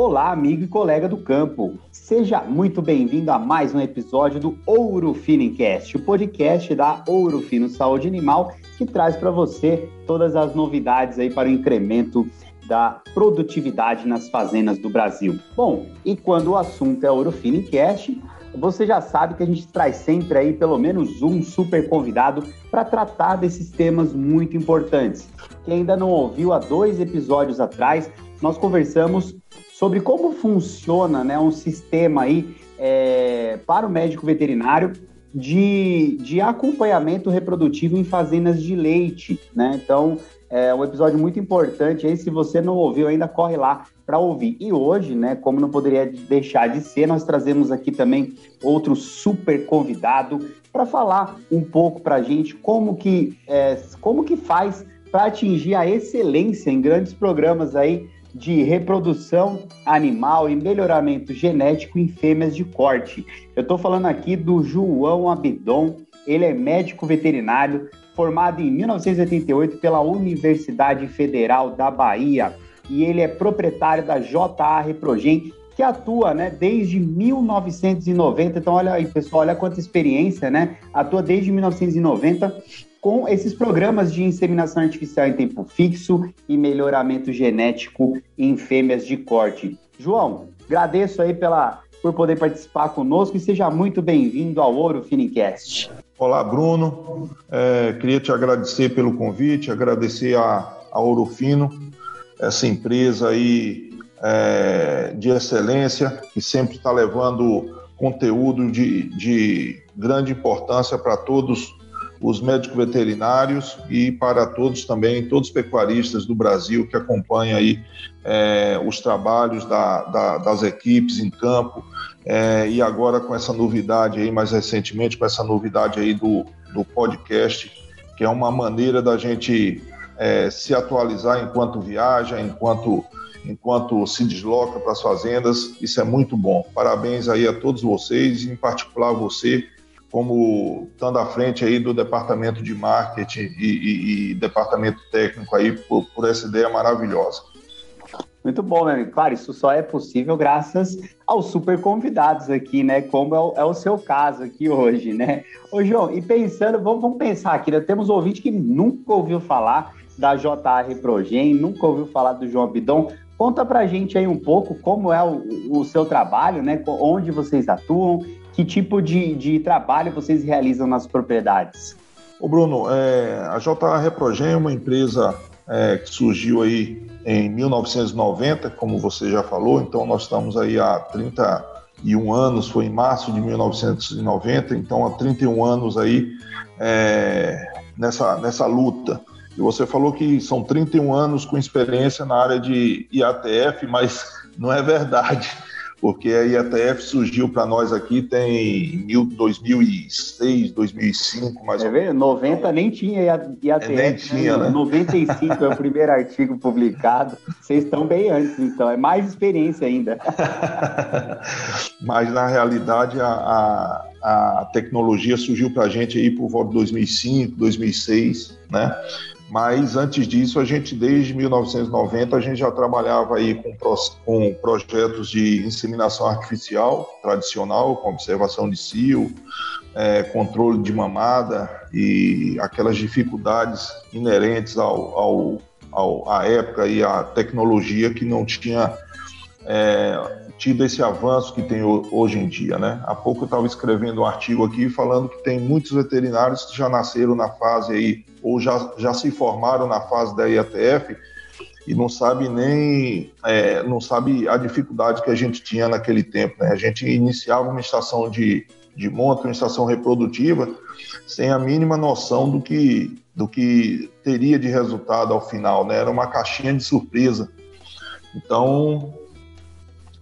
Olá, amigo e colega do campo. Seja muito bem-vindo a mais um episódio do Ouro Fino Cast, o podcast da Ouro Fino Saúde Animal, que traz para você todas as novidades aí para o incremento da produtividade nas fazendas do Brasil. Bom, e quando o assunto é Ouro Fino Cast, você já sabe que a gente traz sempre aí pelo menos um super convidado para tratar desses temas muito importantes. Quem ainda não ouviu, há 2 episódios atrás, nós conversamos sobre como funciona, né, um sistema aí para o médico veterinário de acompanhamento reprodutivo em fazendas de leite, né? Então, é um episódio muito importante aí. Se você não ouviu ainda, corre lá para ouvir. E hoje, né, como não poderia deixar de ser, nós trazemos aqui também outro super convidado para falar um pouco para a gente como que faz para atingir a excelência em grandes programas aí de reprodução animal e melhoramento genético em fêmeas de corte. Eu estou falando aqui do João Abidon. Ele é médico veterinário, formado em 1988 pela Universidade Federal da Bahia, e ele é proprietário da JA Reprogen, que atua, né, desde 1990. Então, olha aí, pessoal, olha quanta experiência, né? Atua desde 1990 com esses programas de inseminação artificial em tempo fixo e melhoramento genético em fêmeas de corte. João, agradeço aí por poder participar conosco e seja muito bem-vindo ao Ouro Fino Cast. Olá, Bruno. Queria te agradecer pelo convite, agradecer a Ouro Fino, essa empresa aí de excelência, que sempre está levando conteúdo de grande importância para todos os médicos veterinários e para todos também, todos os pecuaristas do Brasil que acompanham aí os trabalhos das equipes em campo, e agora com essa novidade aí, mais recentemente com essa novidade aí do podcast, que é uma maneira da gente se atualizar enquanto viaja, enquanto se desloca para as fazendas. Isso é muito bom. Parabéns aí a todos vocês, em particular a você, como estando à frente aí do departamento de marketing e departamento técnico aí por essa ideia maravilhosa. Muito bom, né? Claro, isso só é possível graças aos super convidados aqui, né? Como é o seu caso aqui hoje, né? Ô, João, e pensando, vamos pensar aqui, né? Temos um ouvinte que nunca ouviu falar da JA Reprogen, nunca ouviu falar do João Abidon. Conta pra gente aí um pouco como é o seu trabalho, né? Onde vocês atuam, que tipo de trabalho vocês realizam nas propriedades? Ô Bruno, a JA Reprogen é uma empresa que surgiu aí em 1990, como você já falou, então nós estamos aí há 31 anos, foi em março de 1990, então há 31 anos aí nessa luta. E você falou que são 31 anos com experiência na área de IATF, mas não é verdade, porque a IATF surgiu para nós aqui tem 2006, 2005, mais ou menos. 90 nem tinha IATF, nem tinha, né? 95 é o primeiro artigo publicado. Vocês estão bem antes, então, é mais experiência ainda. Mas, na realidade, a tecnologia surgiu para a gente aí por volta de 2005, 2006, né? Mas antes disso, a gente desde 1990 a gente já trabalhava aí com projetos de inseminação artificial tradicional, com observação de cio, controle de mamada e aquelas dificuldades inerentes à época e à tecnologia que não tinha tido esse avanço que tem hoje em dia, né? Há pouco eu estava escrevendo um artigo aqui falando que tem muitos veterinários que já nasceram na fase aí, ou já se formaram na fase da IATF e não sabe a dificuldade que a gente tinha naquele tempo, né? A gente iniciava uma estação de monta, uma estação reprodutiva, sem a mínima noção do que teria de resultado ao final, né? Era uma caixinha de surpresa. Então,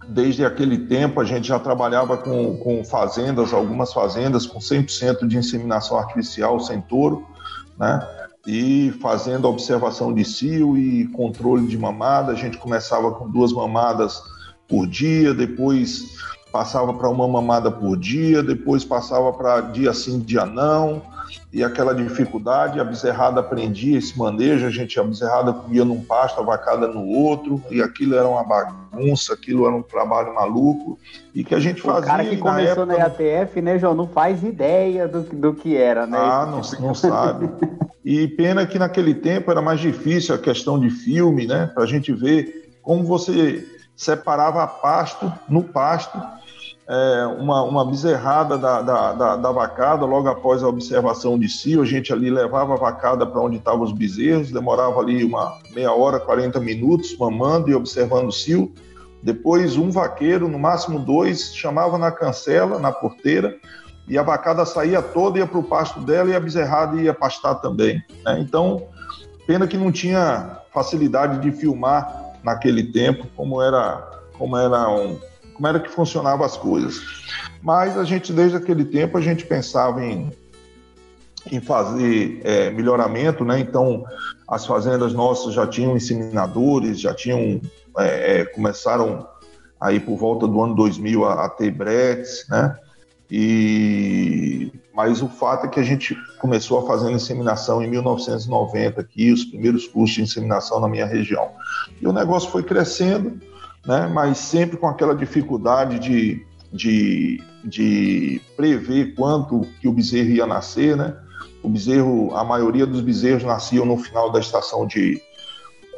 desde aquele tempo, a gente já trabalhava com fazendas, algumas fazendas com 100% de inseminação artificial sem touro, né? E fazendo observação de cio e controle de mamada. A gente começava com 2 mamadas por dia, depois passava para uma mamada por dia, depois passava para dia sim, dia não, e aquela dificuldade, a bezerrada aprendia esse manejo, a bezerrada comia num pasto, a vacada no outro, e aquilo era uma bagunça, aquilo era um trabalho maluco, e que a gente fazia... O cara que começou na IATF, né, João, não faz ideia do que era, né? Não sabe. E pena que naquele tempo era mais difícil a questão de filme, né, para a gente ver como você separava no pasto, uma bezerrada da vacada. Logo após a observação de cio, a gente ali levava a vacada para onde estavam os bezerros, demorava ali uma meia hora, 40 minutos, mamando e observando o cio. Depois um vaqueiro, no máximo 2, chamava na cancela, na porteira, e a vacada saía toda, ia para o pasto dela, e a bezerrada ia pastar também, né? Então, pena que não tinha facilidade de filmar naquele tempo como era que funcionavam as coisas. Mas a gente, desde aquele tempo, a gente pensava em fazer melhoramento, né? Então, as fazendas nossas já tinham inseminadores, começaram aí por volta do ano 2000 a ter bretes, né? Mas o fato é que a gente começou a fazer inseminação em 1990 aqui, os primeiros cursos de inseminação na minha região. E o negócio foi crescendo, né? Mas sempre com aquela dificuldade de prever quanto que o bezerro ia nascer, né? A maioria dos bezerros nasciam no final da estação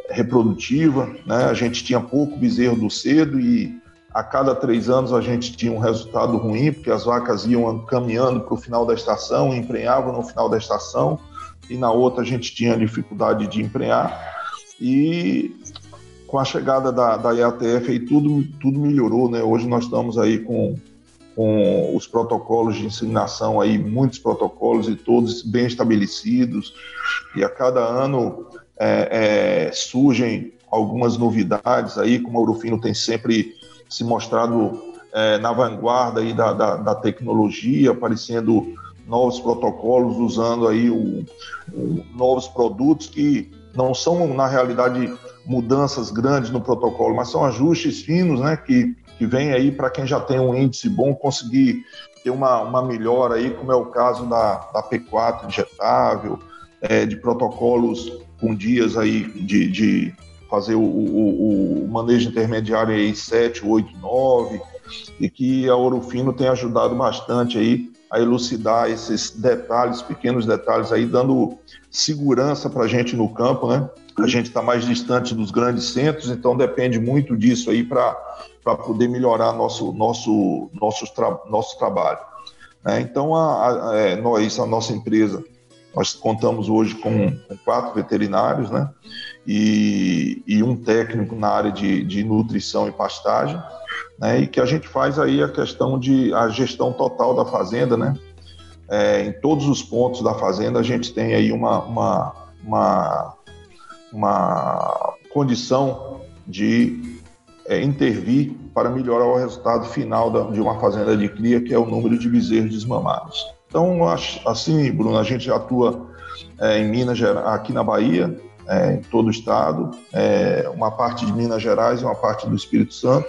reprodutiva, né? A gente tinha pouco bezerro do cedo e a cada 3 anos a gente tinha um resultado ruim, porque as vacas iam caminhando para o final da estação, emprenhavam no final da estação, e na outra a gente tinha dificuldade de emprenhar. E com a chegada da IATF aí tudo melhorou, né? Hoje nós estamos aí com os protocolos de inseminação aí, muitos protocolos e todos bem estabelecidos, e a cada ano surgem algumas novidades aí, como a Ouro Fino tem sempre se mostrado na vanguarda aí da tecnologia, aparecendo novos protocolos, usando aí novos produtos que não são, na realidade, mudanças grandes no protocolo, mas são ajustes finos, né, que vem aí para quem já tem um índice bom conseguir ter uma melhora aí, como é o caso da P4 injetável, de protocolos com dias aí de fazer o manejo intermediário aí 7, 8, 9, e que a Ouro Fino tem ajudado bastante aí a elucidar esses detalhes, pequenos detalhes aí, dando segurança para a gente no campo, né? A gente está mais distante dos grandes centros, então depende muito disso aí para poder melhorar nosso trabalho, né? Então, a nossa empresa, nós contamos hoje com 4 veterinários, né? E um técnico na área de nutrição e pastagem, né? E que a gente faz aí a gestão total da fazenda, né? Em todos os pontos da fazenda a gente tem aí uma condição de intervir para melhorar o resultado final de uma fazenda de cria, que é o número de bezerros desmamados. Então, assim, Bruno, a gente atua em Minas Gerais, aqui na Bahia, em todo o estado, uma parte de Minas Gerais e uma parte do Espírito Santo,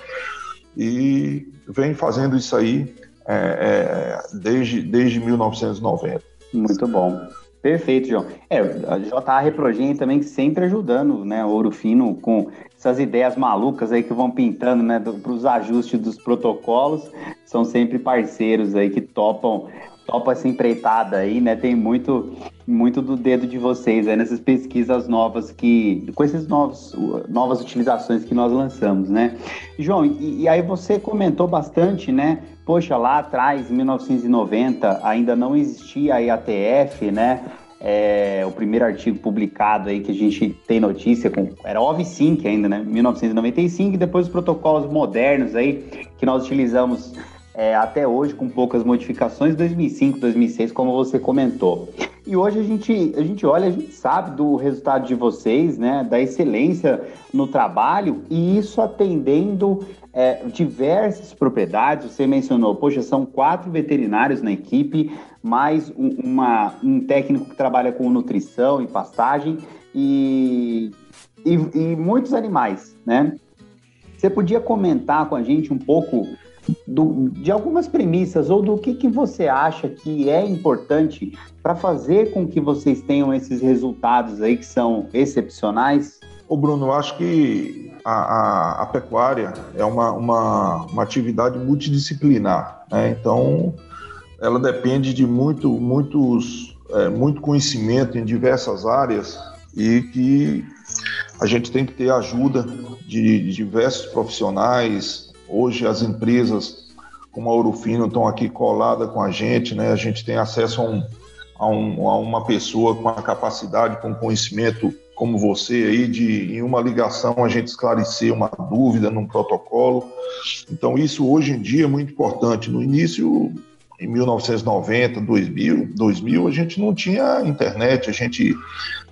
e vem fazendo isso aí desde 1990. Muito bom. Perfeito, João. A JA Reprogen também sempre ajudando, né, o Ouro Fino com essas ideias malucas aí que vão pintando, né, para os ajustes dos protocolos. São sempre parceiros aí que topam essa empreitada aí, né? Tem muito do dedo de vocês aí nessas pesquisas novas com essas novas utilizações que nós lançamos, né? João, e aí você comentou bastante, né? Poxa, lá atrás, em 1990, ainda não existia a IATF, né? O primeiro artigo publicado aí que a gente tem notícia era OV-Sync ainda, né? 1995, e depois os protocolos modernos aí que nós utilizamos até hoje, com poucas modificações, 2005, 2006, como você comentou. E hoje a gente olha, a gente sabe do resultado de vocês, né, da excelência no trabalho, e isso atendendo diversas propriedades. Você mencionou, poxa, são 4 veterinários na equipe, mais um técnico que trabalha com nutrição e pastagem, e muitos animais, né? Você podia comentar com a gente um pouco de algumas premissas ou do que você acha que é importante para fazer com que vocês tenham esses resultados aí que são excepcionais? Ô Bruno, eu acho que a pecuária é uma atividade multidisciplinar, né? Então, ela depende de muito conhecimento em diversas áreas e que a gente tem que ter ajuda de diversos profissionais. Hoje as empresas como a Ouro Fino estão aqui coladas com a gente, né? A gente tem acesso a uma pessoa com a capacidade, com conhecimento como você aí, de em uma ligação a gente esclarecer uma dúvida num protocolo. Então isso hoje em dia é muito importante. No início, em 1990, 2000, a gente não tinha internet,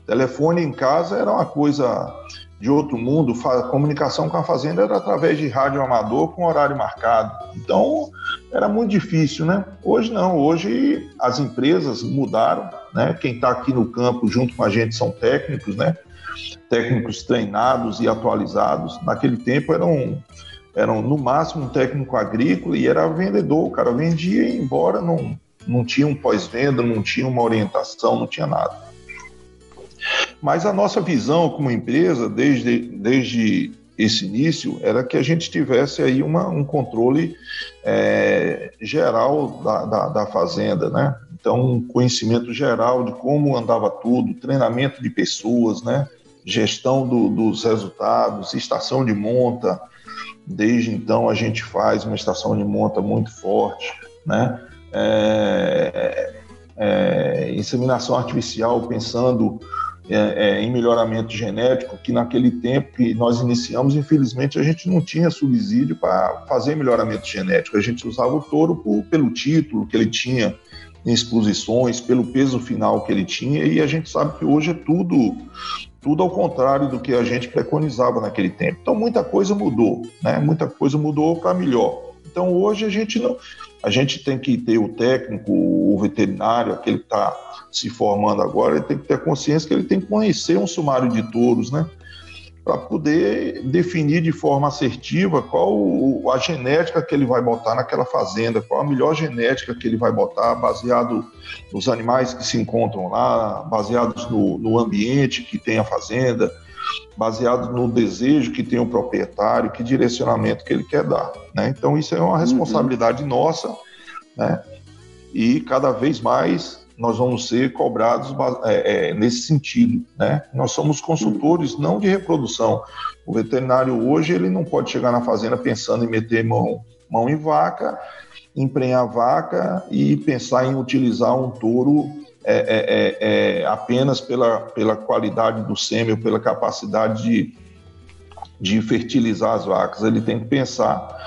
telefone em casa era uma coisa de outro mundo, a comunicação com a fazenda era através de rádio amador com horário marcado. Então, era muito difícil, né? Hoje não, hoje as empresas mudaram, né? Quem está aqui no campo junto com a gente são técnicos, né? Técnicos treinados e atualizados. Naquele tempo eram no máximo um técnico agrícola e era vendedor, o cara vendia e ia embora, não tinha um pós-venda, não tinha uma orientação, não tinha nada. Mas a nossa visão como empresa, desde esse início, era que a gente tivesse aí um controle geral da fazenda, né? Então, um conhecimento geral de como andava tudo, treinamento de pessoas, né? Gestão dos resultados, estação de monta. Desde então, a gente faz uma estação de monta muito forte, né? Inseminação artificial, pensando em melhoramento genético, que naquele tempo que nós iniciamos, infelizmente, a gente não tinha subsídio para fazer melhoramento genético. A gente usava o touro pelo título que ele tinha em exposições, pelo peso final que ele tinha, e a gente sabe que hoje é tudo ao contrário do que a gente preconizava naquele tempo. Então, muita coisa mudou, né? Muita coisa mudou para melhor. Então, hoje a gente tem que ter o técnico, o veterinário, aquele que está se formando agora, ele tem que ter consciência que ele tem que conhecer um sumário de touros, né? Para poder definir de forma assertiva qual a genética que ele vai botar naquela fazenda, qual a melhor genética que ele vai botar, baseado nos animais que se encontram lá, baseados no ambiente que tem a fazenda, baseado no desejo que tem o proprietário, que direcionamento que ele quer dar, né? Então isso é uma responsabilidade nossa, né? E cada vez mais nós vamos ser cobrados nesse sentido, né? Nós somos consultores não de reprodução. O veterinário hoje ele não pode chegar na fazenda pensando em meter mão em vaca, emprenhar vaca e pensar em utilizar um touro apenas pela qualidade do sêmen, pela capacidade de fertilizar as vacas. Ele tem que pensar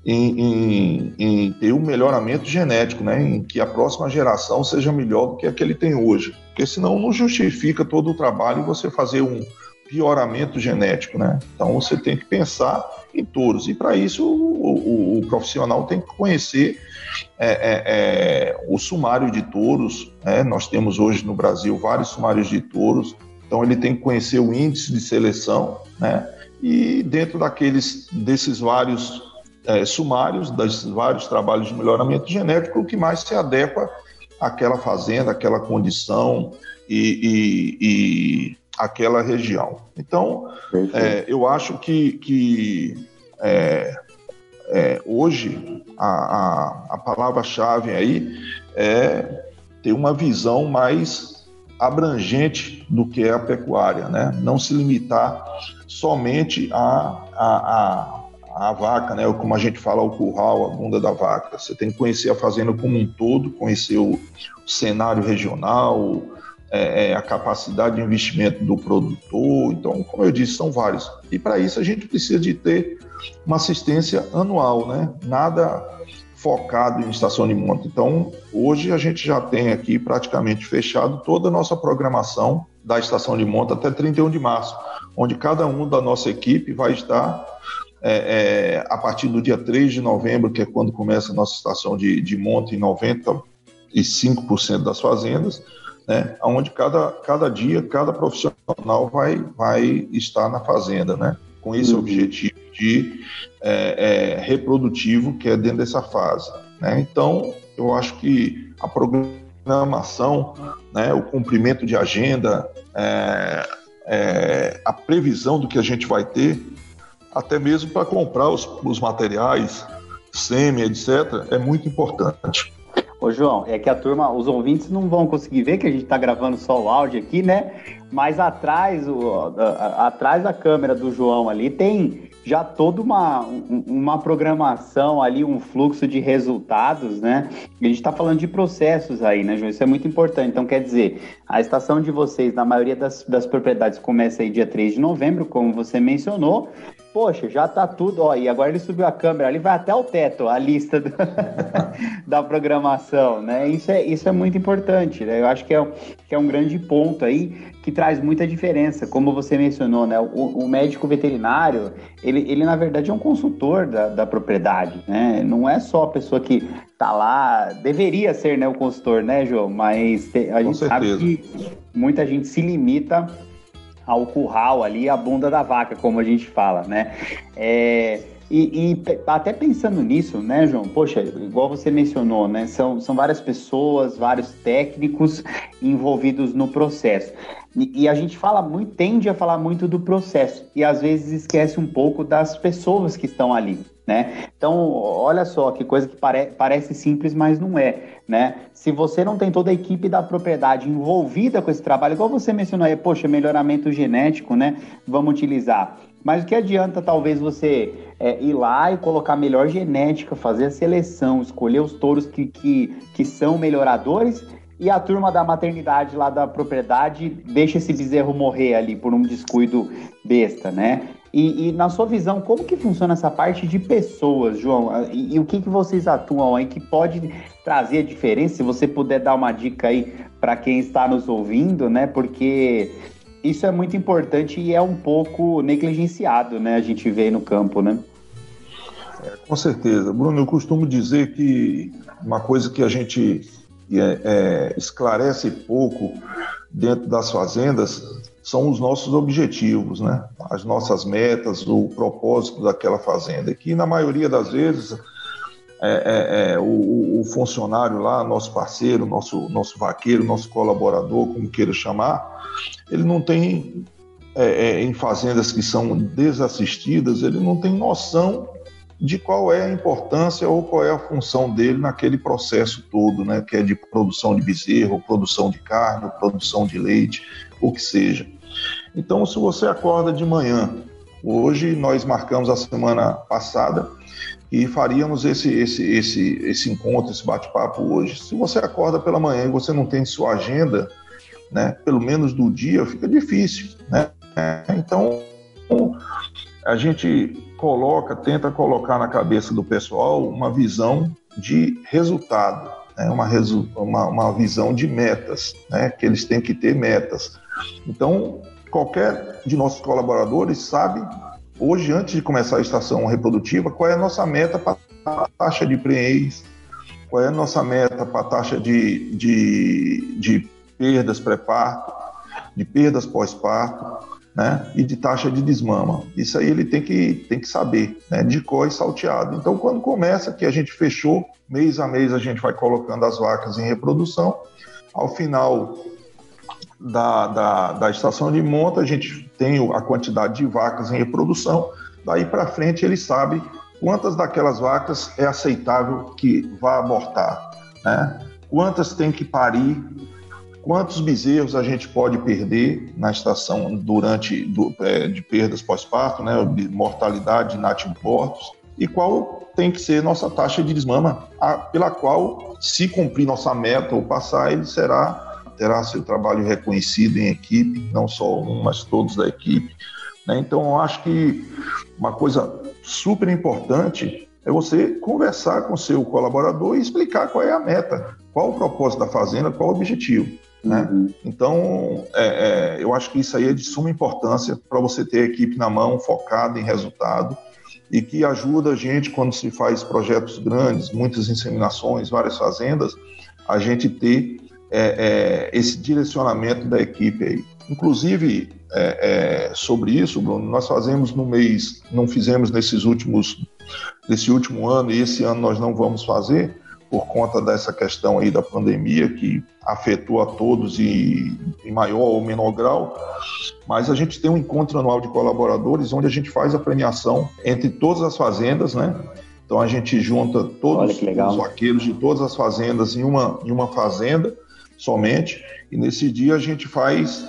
em ter um melhoramento genético, né? Em que a próxima geração seja melhor do que a que ele tem hoje, porque senão não justifica todo o trabalho e você fazer um pioramento genético, né? Então você tem que pensar em touros, e para isso o profissional tem que conhecer o sumário de touros, né? Nós temos hoje no Brasil vários sumários de touros, então ele tem que conhecer o índice de seleção, né? E dentro desses vários sumários, desses vários trabalhos de melhoramento genético, o que mais se adequa àquela fazenda, àquela condição e àquela região. Então, eu acho que hoje a palavra-chave aí é ter uma visão mais abrangente do que é a pecuária, né? Não se limitar somente a vaca, né? Como a gente fala, o curral, a bunda da vaca. Você tem que conhecer a fazenda como um todo, conhecer o cenário regional, a capacidade de investimento do produtor. Então, como eu disse, são vários. E para isso a gente precisa de ter uma assistência anual, né? Nada focado em estação de monta. Então, hoje a gente já tem aqui praticamente fechado toda a nossa programação da estação de monta até 31 de março, onde cada um da nossa equipe vai estar a partir do dia 3 de novembro, que é quando começa a nossa estação de monta em 95% das fazendas, né, onde cada dia, cada profissional vai estar na fazenda, né, com esse objetivo reprodutivo que é dentro dessa fase, né? Então, eu acho que a programação, né, o cumprimento de agenda, a previsão do que a gente vai ter, até mesmo para comprar os materiais, sêmen, etc., é muito importante. Ô, João, é que a turma, os ouvintes não vão conseguir ver que a gente está gravando só o áudio aqui, né? Mas atrás da câmera do João ali tem já toda uma programação ali, um fluxo de resultados, né? E a gente está falando de processos aí, né, João? Isso é muito importante. Então, quer dizer, a estação de vocês, na maioria das propriedades, começa aí dia 3 de novembro, como você mencionou. Poxa, já tá tudo, ó, e agora ele subiu a câmera ali, vai até o teto, a lista da programação, né? Isso é muito importante, né? Eu acho que é um grande ponto aí, que traz muita diferença, como você mencionou, né? O médico veterinário, ele na verdade é um consultor da propriedade, né? Não é só a pessoa que tá lá, deveria ser, né, o consultor, né, João? Mas a gente sabe que muita gente se limita ao curral ali, a bunda da vaca, como a gente fala, né? E até pensando nisso, né, João? Poxa, igual você mencionou, né? São várias pessoas, vários técnicos envolvidos no processo. E a gente tende a falar muito do processo e às vezes esquece um pouco das pessoas que estão ali, né? Então, olha só que coisa que parece simples, mas não é, né? Se você não tem toda a equipe da propriedade envolvida com esse trabalho, igual você mencionou aí, poxa, melhoramento genético, né? Vamos utilizar. Mas o que adianta, talvez, você ir lá e colocar a melhor genética, fazer a seleção, escolher os touros que são melhoradores, e a turma da maternidade lá da propriedade deixa esse bezerro morrer ali por um descuido besta, né? E na sua visão, como que funciona essa parte de pessoas, João? E o que vocês atuam aí que pode trazer a diferença? Se você puder dar uma dica aí para quem está nos ouvindo, né? Porque isso é muito importante e é um pouco negligenciado, né? A gente vê aí no campo, né? Com certeza. Bruno, eu costumo dizer que uma coisa que a gente esclarece pouco dentro das fazendas são os nossos objetivos, né? As nossas metas, o propósito daquela fazenda, que na maioria das vezes o funcionário lá, nosso parceiro, nosso vaqueiro, nosso colaborador, como queira chamar, ele não tem, em fazendas que são desassistidas, ele não tem noção de qual é a importância ou qual é a função dele naquele processo todo, né? Que é de produção de bezerro, produção de carne, produção de leite, o que seja. Então, se você acorda de manhã, hoje nós marcamos a semana passada e faríamos esse encontro, esse bate-papo hoje. Se você acorda pela manhã e você não tem sua agenda, né, pelo menos do dia, fica difícil, né? Então, a gente tenta colocar na cabeça do pessoal uma visão de resultado, né? Uma visão de metas, né? Que eles têm que ter metas. Então, qualquer de nossos colaboradores sabe, hoje, antes de começar a estação reprodutiva, qual é a nossa meta para a taxa de prenhez, qual é a nossa meta para a taxa de perdas pré-parto, de perdas pós-parto, né, e de taxa de desmama. Isso aí ele tem que saber, né, de cor e salteado. Então, quando começa, que a gente fechou, mês a mês a gente vai colocando as vacas em reprodução. Ao final da estação de monta, a gente tem a quantidade de vacas em reprodução. Daí para frente ele sabe quantas daquelas vacas é aceitável que vá abortar, né? Quantas tem que parir, quantos bezerros a gente pode perder na estação de perdas pós-parto, né, mortalidade natimortos, e qual tem que ser nossa taxa de desmama, pela qual, se cumprir nossa meta ou passar, ele terá seu trabalho reconhecido em equipe, não só um, mas todos da equipe, né? Então, eu acho que uma coisa super importante é você conversar com o seu colaborador e explicar qual é a meta, qual o propósito da fazenda, qual o objetivo, né? Então, eu acho que isso aí é de suma importância para você ter a equipe na mão, focada em resultado, e que ajuda a gente, quando se faz projetos grandes, muitas inseminações, várias fazendas, a gente ter esse direcionamento da equipe aí. Inclusive, sobre isso, Bruno, nós não fizemos nesse último ano, e esse ano nós não vamos fazer, por conta dessa questão aí da pandemia, que afetou a todos em maior ou menor grau, mas a gente tem um encontro anual de colaboradores, onde a gente faz a premiação entre todas as fazendas, né? Então a gente junta todos os vaqueiros de todas as fazendas em uma fazenda somente, e nesse dia a gente faz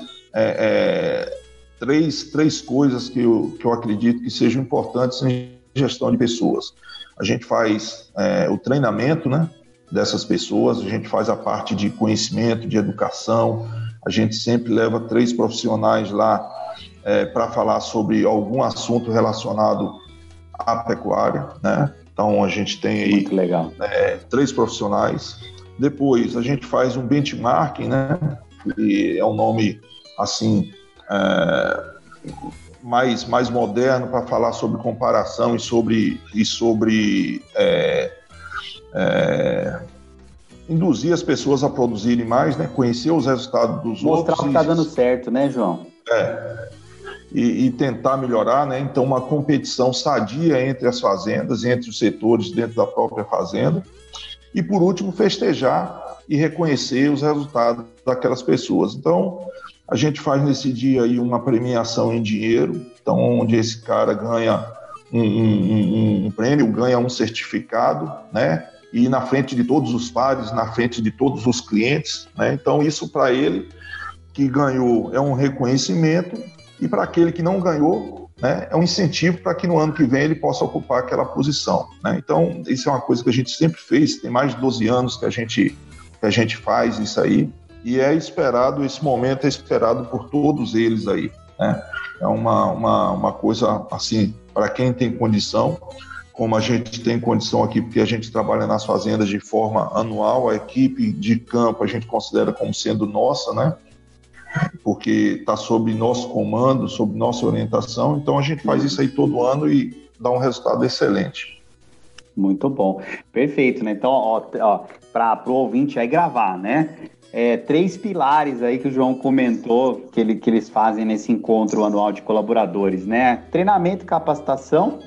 três coisas que eu acredito que sejam importantes em gestão de pessoas. A gente faz o treinamento, né, dessas pessoas, a gente faz a parte de conhecimento, de educação, a gente sempre leva 3 profissionais lá para falar sobre algum assunto relacionado à pecuária, né? Então a gente tem aí 3 profissionais. Depois a gente faz um benchmarking, né? Que é um nome assim mais moderno para falar sobre comparação e sobre induzir as pessoas a produzirem mais, né? Conhecer os resultados dos outros. Mostrar que está dando certo, né, João? E tentar melhorar, né? Então, uma competição sadia entre as fazendas, entre os setores dentro da própria fazenda. E, por último, festejar e reconhecer os resultados daquelas pessoas. Então, a gente faz nesse dia aí uma premiação em dinheiro, então, onde esse cara ganha um prêmio, ganha um certificado, né? E na frente de todos os pares, na frente de todos os clientes, né? Então, isso para ele que ganhou é um reconhecimento, e para aquele que não ganhou, né, é um incentivo para que no ano que vem ele possa ocupar aquela posição, né? Então, isso é uma coisa que a gente sempre fez, tem mais de 12 anos que a gente faz isso aí, e esse momento é esperado por todos eles aí, né? É uma coisa, assim, para quem tem condição, como a gente tem condição aqui, porque a gente trabalha nas fazendas de forma anual, a equipe de campo a gente considera como sendo nossa, né? Porque está sob nosso comando, sob nossa orientação, então a gente faz isso aí todo ano e dá um resultado excelente. Muito bom, perfeito, né? Então, para o ouvinte aí gravar, né? 3 pilares aí que o João comentou que eles fazem nesse encontro anual de colaboradores, né? Treinamento e capacitação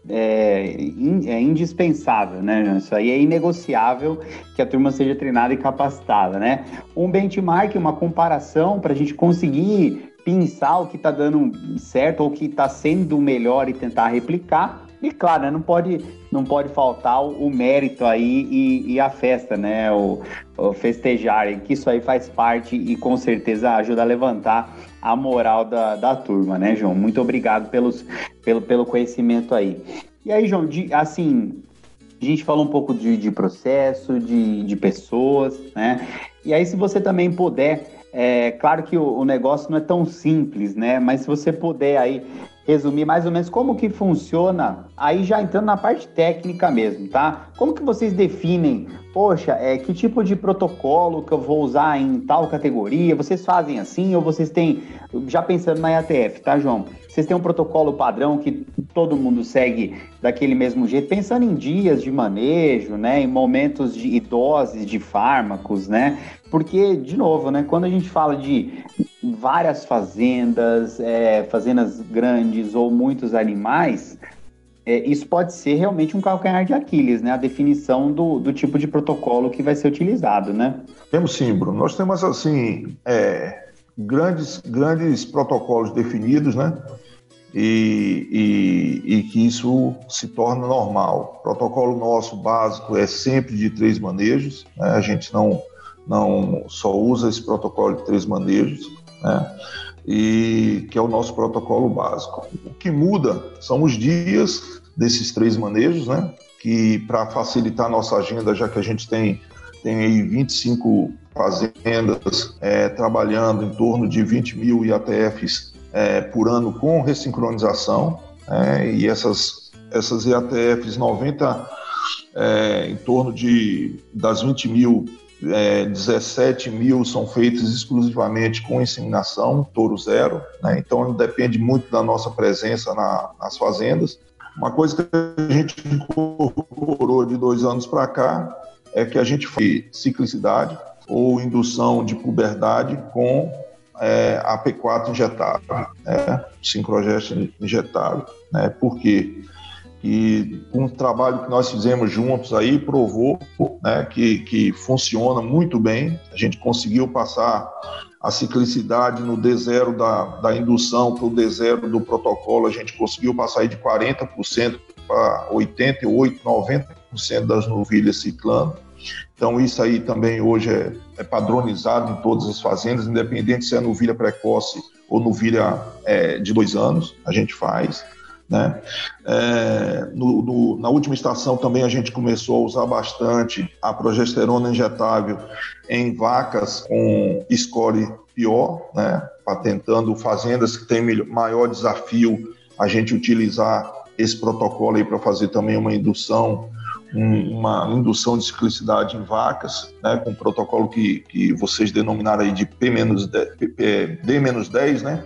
é indispensável, né? Isso aí é inegociável que a turma seja treinada e capacitada, né? Um benchmark, uma comparação para a gente conseguir pensar o que está dando certo ou o que está sendo melhor e tentar replicar. E claro, né, não pode faltar o mérito aí e a festa, né? O festejar, que isso aí faz parte e com certeza ajuda a levantar a moral da turma, né, João? Muito obrigado pelo conhecimento aí. E aí, João, assim, a gente falou um pouco de processo, de pessoas, né? E aí, se você também puder, claro que o negócio não é tão simples, né? Mas se você puder aí resumir mais ou menos como que funciona, aí já entrando na parte técnica mesmo, tá? Como que vocês definem, poxa, que tipo de protocolo que eu vou usar em tal categoria? Vocês fazem assim ou vocês têm, já pensando na IATF, tá, João? Vocês têm um protocolo padrão que todo mundo segue daquele mesmo jeito, pensando em dias de manejo, né, em momentos e doses de fármacos, né? Porque, de novo, né, quando a gente fala de várias fazendas, fazendas grandes ou muitos animais, isso pode ser realmente um calcanhar de Aquiles, né? A definição do tipo de protocolo que vai ser utilizado, né? Temos sim, Bruno. Nós temos, assim, grandes protocolos definidos, né? E que isso se torna normal. O protocolo nosso básico é sempre de 3 manejos, né? A gente não só usa esse protocolo de 3 manejos, né? E que é o nosso protocolo básico. O que muda são os dias desses 3 manejos, né? Que para facilitar a nossa agenda, já que a gente tem aí 25 fazendas trabalhando em torno de 20 mil IATFs por ano com ressincronização, e essas IATFs, 90 em torno das 20 mil, 17 mil são feitas exclusivamente com inseminação, touro zero, né? Então depende muito da nossa presença nas fazendas. Uma coisa que a gente incorporou de 2 anos para cá é que a gente faz ciclicidade ou indução de puberdade com a P4 injetável, né? Sincrojet injetável, né? Por quê? E um trabalho que nós fizemos juntos aí provou, né, que funciona muito bem. A gente conseguiu passar a ciclicidade no D0 da indução para o D0 do protocolo, a gente conseguiu passar aí de 40% para 88%, 90% das novilhas ciclando. Então isso aí também hoje é padronizado em todas as fazendas, independente se é novilha precoce ou novilha de 2 anos, a gente faz. Né? Na última estação também a gente começou a usar bastante a progesterona injetável em vacas com score pior, né? Patentando fazendas que têm maior desafio a gente utilizar esse protocolo aí para fazer também uma indução de ciclicidade em vacas, né? Com um protocolo que vocês denominaram aí de D-10, né?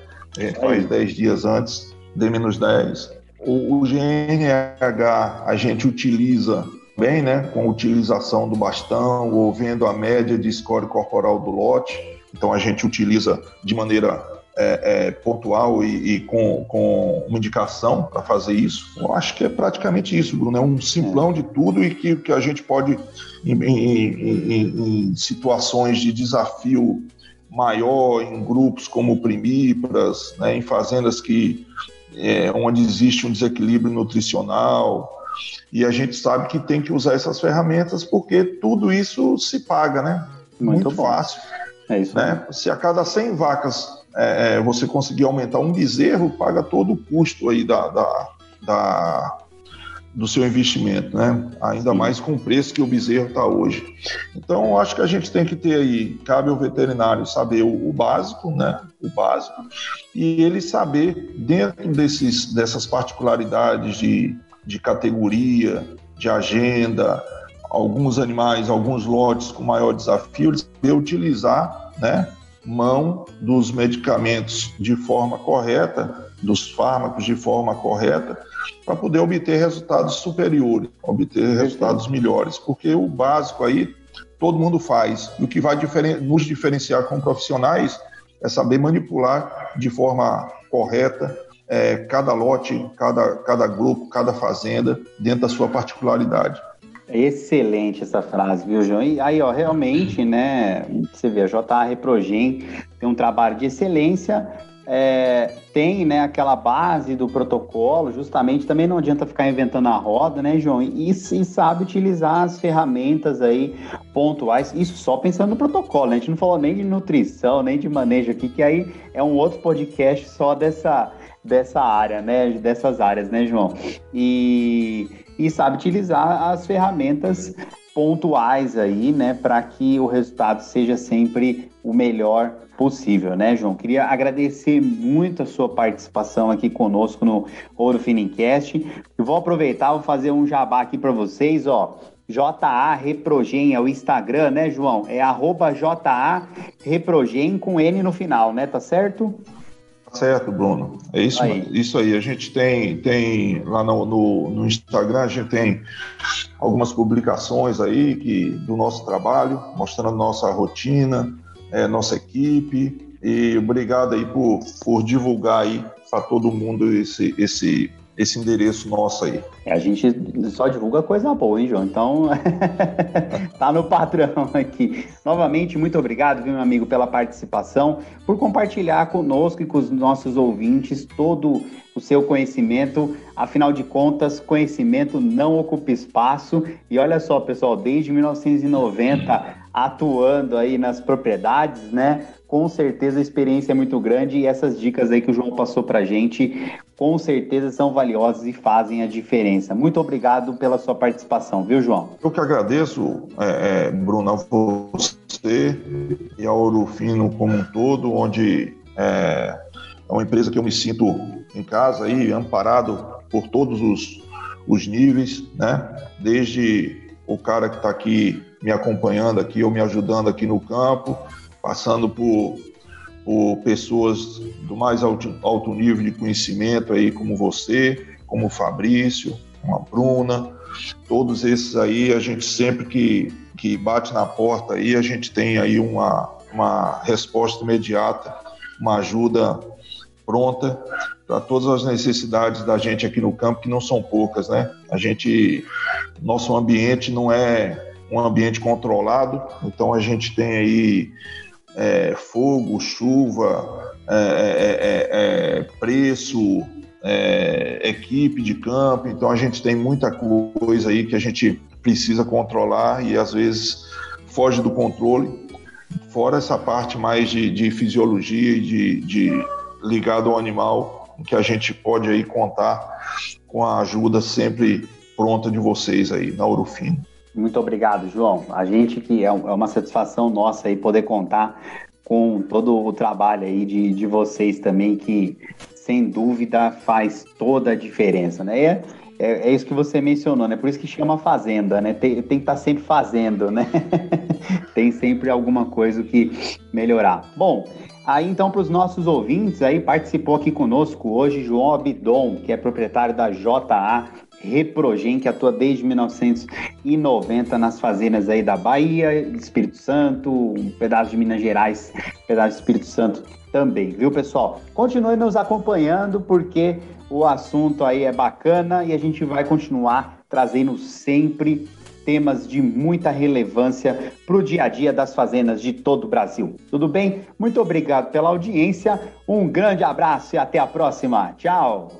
Faz 10 dias antes, D-10. O GNRH a gente utiliza bem, né? Com a utilização do bastão ou vendo a média de score corporal do lote. Então a gente utiliza de maneira pontual e com uma indicação para fazer isso. Eu acho que é praticamente isso, Bruno. É um simplão de tudo e que a gente pode, em situações de desafio maior, em grupos como primíparas, né, em fazendas onde existe um desequilíbrio nutricional, e a gente sabe que tem que usar essas ferramentas porque tudo isso se paga, né? Muito fácil. É isso, né? Se a cada 100 vacas você conseguir aumentar um bezerro, paga todo o custo aí do seu investimento, né? Ainda mais com o preço que o bezerro está hoje. Então, acho que a gente tem que ter aí, cabe ao veterinário saber o básico, né? O básico, e ele saber, dentro dessas particularidades de categoria, de agenda, alguns animais, alguns lotes com maior desafio, ele saber utilizar, né? Mão dos medicamentos de forma correta, dos fármacos de forma correta, para poder obter resultados superiores, obter resultados melhores, porque o básico aí todo mundo faz, e o que vai nos diferenciar como profissionais é saber manipular de forma correta cada lote, cada grupo, cada fazenda, dentro da sua particularidade. É excelente essa frase, viu, João? E aí, ó, realmente, né, você vê, a JA Reprogen tem um trabalho de excelência, tem, né, aquela base do protocolo, justamente, também não adianta ficar inventando a roda, né, João? E sabe utilizar as ferramentas aí pontuais, isso só pensando no protocolo, né? A gente não falou nem de nutrição, nem de manejo aqui, que aí é um outro podcast só dessa área, né, dessas áreas, né, João? E sabe utilizar as ferramentas pontuais aí, né, para que o resultado seja sempre o melhor possível, né, João? Queria agradecer muito a sua participação aqui conosco no Ouro Finincast. Eu vou aproveitar, vou fazer um jabá aqui para vocês, ó. JA Reprogen é o Instagram, né, João? É @JA Reprogen com N no final, né? Tá certo? Certo, Bruno. É isso aí. A gente tem lá no Instagram, a gente tem algumas publicações aí do nosso trabalho, mostrando nossa rotina, nossa equipe, e obrigado aí por divulgar aí para todo mundo esse endereço nosso aí. A gente só divulga coisa boa, hein, João? Então, tá no padrão aqui. Novamente, muito obrigado, viu, meu amigo, pela participação, por compartilhar conosco e com os nossos ouvintes todo o seu conhecimento. Afinal de contas, conhecimento não ocupa espaço. E olha só, pessoal, desde 1990, atuando aí nas propriedades, né? Com certeza a experiência é muito grande e essas dicas aí que o João passou pra gente, com certeza são valiosas e fazem a diferença. Muito obrigado pela sua participação, viu, João? Eu que agradeço, Bruno, a você e a Ouro Fino como um todo, onde é uma empresa que eu me sinto em casa aí, amparado por todos os níveis, né? Desde o cara que está aqui me acompanhando aqui ou me ajudando aqui no campo, passando por pessoas do mais alto nível de conhecimento aí, como você, como o Fabrício, como a Bruna, todos esses aí, a gente sempre que bate na porta aí, a gente tem aí uma resposta imediata uma ajuda pronta para todas as necessidades da gente aqui no campo, que não são poucas, né? Nosso ambiente não é um ambiente controlado, então a gente tem aí fogo, chuva, preço, equipe de campo, então a gente tem muita coisa aí que a gente precisa controlar e às vezes foge do controle, fora essa parte mais de fisiologia e de ligado ao animal, que a gente pode aí contar com a ajuda sempre pronta de vocês aí na Ouro Fino. Muito obrigado, João. A gente que é uma satisfação nossa aí poder contar com todo o trabalho aí de vocês também, que sem dúvida faz toda a diferença, né? É isso que você mencionou, né? Por isso que chama fazenda, né? Tem que estar sempre fazendo, né? Tem sempre alguma coisa que melhorar. Bom, aí então para os nossos ouvintes, aí participou aqui conosco hoje João Abidon, que é proprietário da JA Reprogen, que atua desde 1990 nas fazendas aí da Bahia, Espírito Santo, um pedaço de Minas Gerais, um pedaço do Espírito Santo também, viu, pessoal? Continue nos acompanhando, porque o assunto aí é bacana e a gente vai continuar trazendo sempre temas de muita relevância para o dia a dia das fazendas de todo o Brasil. Tudo bem? Muito obrigado pela audiência, um grande abraço e até a próxima. Tchau!